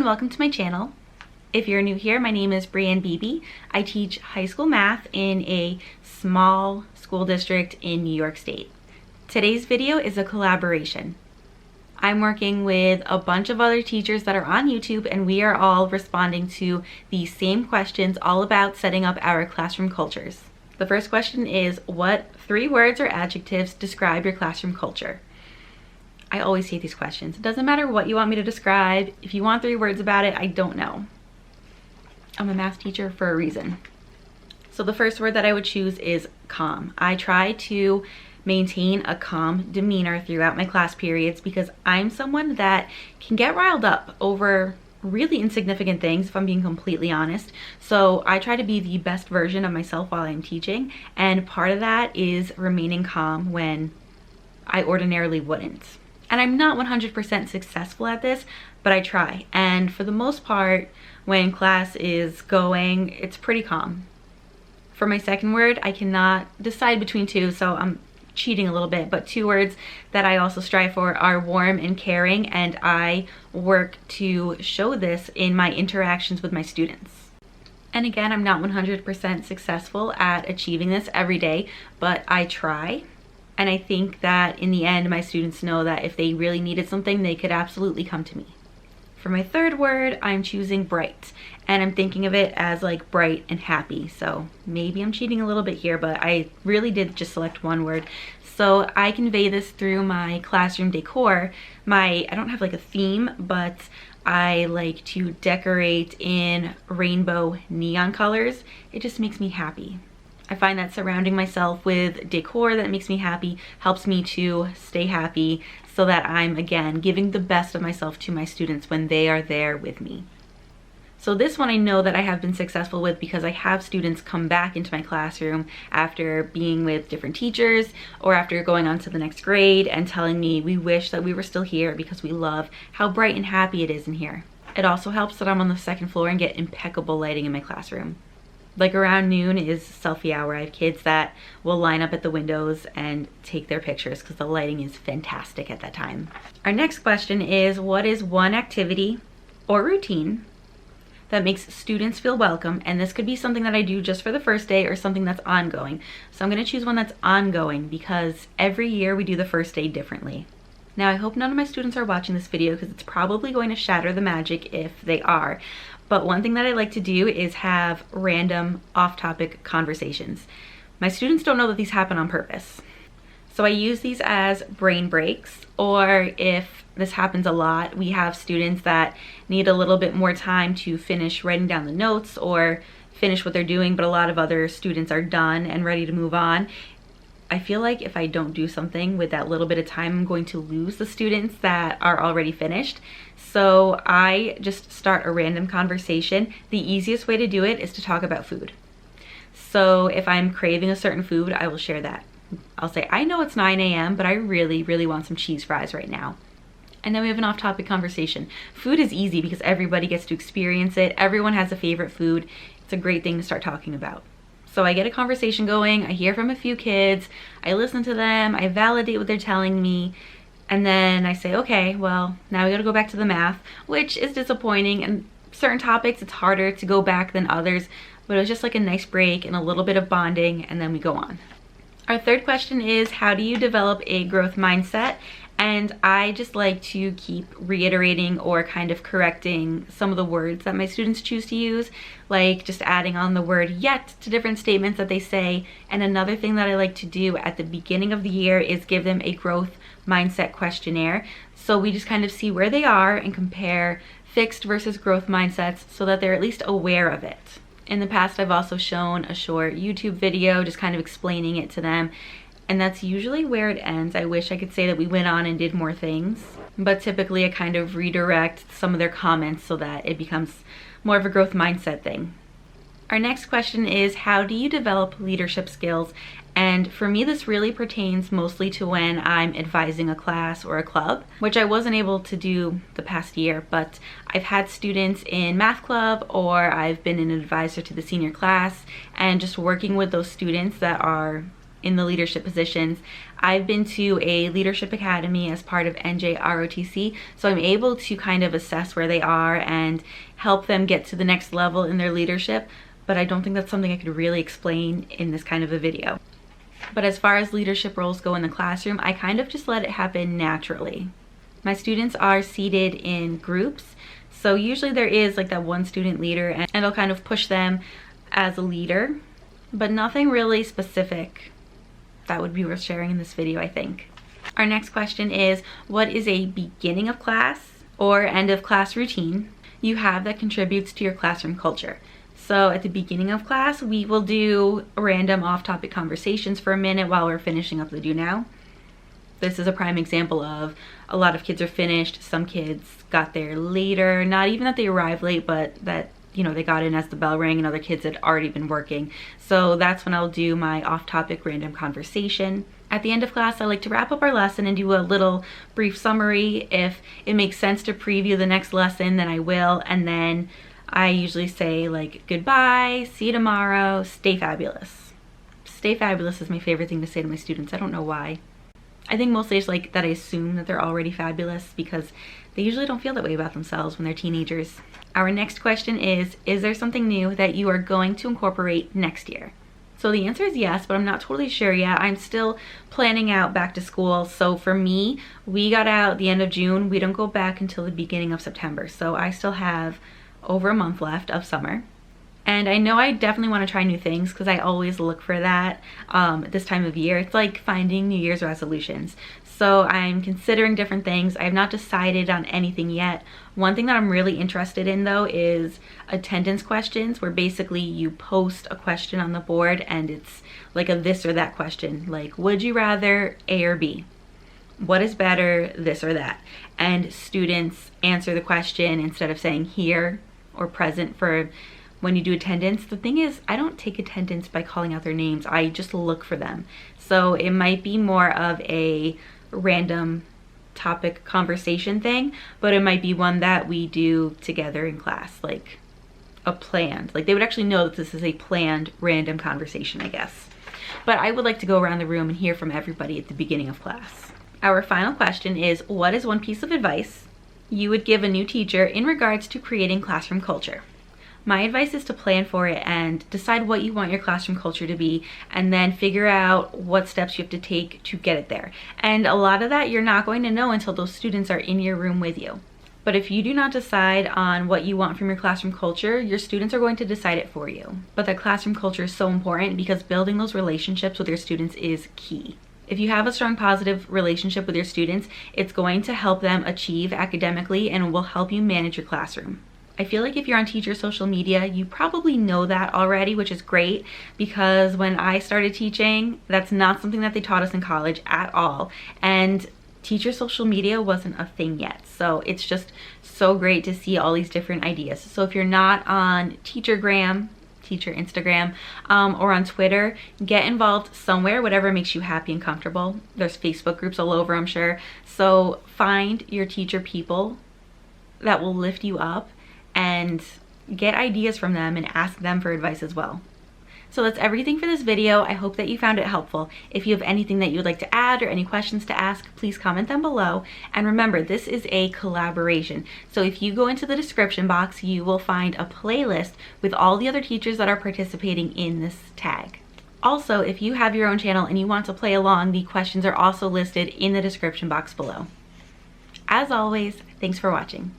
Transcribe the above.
welcome to my channel. If you're new here, my name is Brianne Beebe. I teach high school math in a small school district in New York State. Today's video is a collaboration. I'm working with a bunch of other teachers that are on YouTube, and we are all responding to the same questions all about setting up our classroom cultures. The first question is, what 3 words or adjectives describe your classroom culture? I always hate these questions. It doesn't matter what you want me to describe. If you want 3 words about it, I don't know. I'm a math teacher for a reason. So the first word that I would choose is calm. I try to maintain a calm demeanor throughout my class periods because I'm someone that can get riled up over really insignificant things, if I'm being completely honest. So I try to be the best version of myself while I'm teaching, and part of that is remaining calm when I ordinarily wouldn't. And I'm not 100% successful at this, but I try. And for the most part, when class is going, it's pretty calm. For my second word, I cannot decide between 2, so I'm cheating a little bit, but 2 words that I also strive for are warm and caring, and I work to show this in my interactions with my students. And again, I'm not 100% successful at achieving this every day, but I try. And I think that in the end, my students know that if they really needed something, they could absolutely come to me. For my third word, I'm choosing bright, and I'm thinking of it as like bright and happy. So maybe I'm cheating a little bit here, but I really did just select 1 word. So I convey this through my classroom decor. I don't have like a theme, but I like to decorate in rainbow neon colors. It just makes me happy. I find that surrounding myself with decor that makes me happy helps me to stay happy, so that I'm, again, giving the best of myself to my students when they are there with me. So this one I know that I have been successful with because I have students come back into my classroom after being with different teachers or after going on to the next grade and telling me we wish that we were still here because we love how bright and happy it is in here. It also helps that I'm on the 2nd floor and get impeccable lighting in my classroom. Like around noon is selfie hour. I have kids that will line up at the windows and take their pictures because the lighting is fantastic at that time. Our next question is, what is one activity or routine that makes students feel welcome? And this could be something that I do just for the first day or something that's ongoing. So I'm going to choose one that's ongoing because every year we do the first day differently. Now, I hope none of my students are watching this video because it's probably going to shatter the magic if they are. But one thing that I like to do is have random off-topic conversations. My students don't know that these happen on purpose. So I use these as brain breaks, or if this happens a lot, we have students that need a little bit more time to finish writing down the notes or finish what they're doing, but a lot of other students are done and ready to move on. I feel like if I don't do something with that little bit of time, I'm going to lose the students that are already finished. So I just start a random conversation. The easiest way to do it is to talk about food. So if I'm craving a certain food, I will share that. I'll say, I know it's 9 a.m., but I really, really want some cheese fries right now. And then we have an off-topic conversation. Food is easy because everybody gets to experience it. Everyone has a favorite food. It's a great thing to start talking about. So I get a conversation going, I hear from a few kids, I listen to them, I validate what they're telling me, and then I say, okay, well, now we gotta go back to the math, which is disappointing, and certain topics it's harder to go back than others, but it was just like a nice break and a little bit of bonding, and then we go on. Our third question is, how do you develop a growth mindset? And I just like to keep reiterating or kind of correcting some of the words that my students choose to use, like just adding on the word yet to different statements that they say. And another thing that I like to do at the beginning of the year is give them a growth mindset questionnaire. So we just kind of see where they are and compare fixed versus growth mindsets so that they're at least aware of it. In the past, I've also shown a short YouTube video just kind of explaining it to them. And that's usually where it ends. I wish I could say that we went on and did more things, but typically I kind of redirect some of their comments so that it becomes more of a growth mindset thing. Our next question is, how do you develop leadership skills? And for me, this really pertains mostly to when I'm advising a class or a club, which I wasn't able to do the past year, but I've had students in math club or I've been an advisor to the senior class, and just working with those students that are in the leadership positions, I've been to a leadership academy as part of NJROTC, so I'm able to kind of assess where they are and help them get to the next level in their leadership, but I don't think that's something I could really explain in this kind of a video. But as far as leadership roles go in the classroom, I kind of just let it happen naturally. My students are seated in groups, so usually there is like that one student leader, and I'll kind of push them as a leader, but nothing really specific that would be worth sharing in this video, I think. Our next question is, what is a beginning of class or end of class routine you have that contributes to your classroom culture? So at the beginning of class, we will do random off-topic conversations for a minute while we're finishing up the do now. This is a prime example of a lot of kids are finished. Some kids got there later, not even that they arrived late, but that, you know, they got in as the bell rang and other kids had already been working. So that's when I'll do my off-topic random conversation. At the end of class, I like to wrap up our lesson and do a little brief summary. If it makes sense to preview the next lesson, then I will, and then I usually say like goodbye, see you tomorrow, stay fabulous. Stay fabulous is my favorite thing to say to my students. I don't know why. I think mostly it's like that I assume that they're already fabulous because they usually don't feel that way about themselves when they're teenagers. Our next question is there something new that you are going to incorporate next year? So the answer is yes, but I'm not totally sure yet. I'm still planning out back to school. So for me, we got out the end of June. We don't go back until the beginning of September. So I still have over a month left of summer. And I know I definitely want to try new things because I always look for that this time of year. It's like finding New Year's resolutions. So I'm considering different things. I have not decided on anything yet. One thing that I'm really interested in though is attendance questions, where basically you post a question on the board and it's like a this or that question. Like, would you rather A or B? What is better, this or that? And students answer the question instead of saying here or present for when you do attendance. The thing is, I don't take attendance by calling out their names. I just look for them. So it might be more of a random topic conversation thing, but it might be one that we do together in class, like a planned, like they would actually know that this is a planned random conversation, I guess. But I would like to go around the room and hear from everybody at the beginning of class. Our final question is, what is one piece of advice you would give a new teacher in regards to creating classroom culture? My advice is to plan for it and decide what you want your classroom culture to be, and then figure out what steps you have to take to get it there. And a lot of that you're not going to know until those students are in your room with you. But if you do not decide on what you want from your classroom culture, your students are going to decide it for you. But that classroom culture is so important because building those relationships with your students is key. If you have a strong positive relationship with your students, it's going to help them achieve academically and will help you manage your classroom. I feel like if you're on teacher social media, you probably know that already, which is great because when I started teaching, that's not something that they taught us in college at all. And teacher social media wasn't a thing yet. So it's just so great to see all these different ideas. So if you're not on Teacher Instagram, or on Twitter, get involved somewhere, whatever makes you happy and comfortable. There's Facebook groups all over, I'm sure. So find your teacher people that will lift you up and get ideas from them and ask them for advice as well. So that's everything for this video. I hope that you found it helpful. If you have anything that you'd like to add or any questions to ask, please comment them below. And remember, this is a collaboration. So if you go into the description box, you will find a playlist with all the other teachers that are participating in this tag. Also, if you have your own channel and you want to play along, the questions are also listed in the description box below. As always, thanks for watching.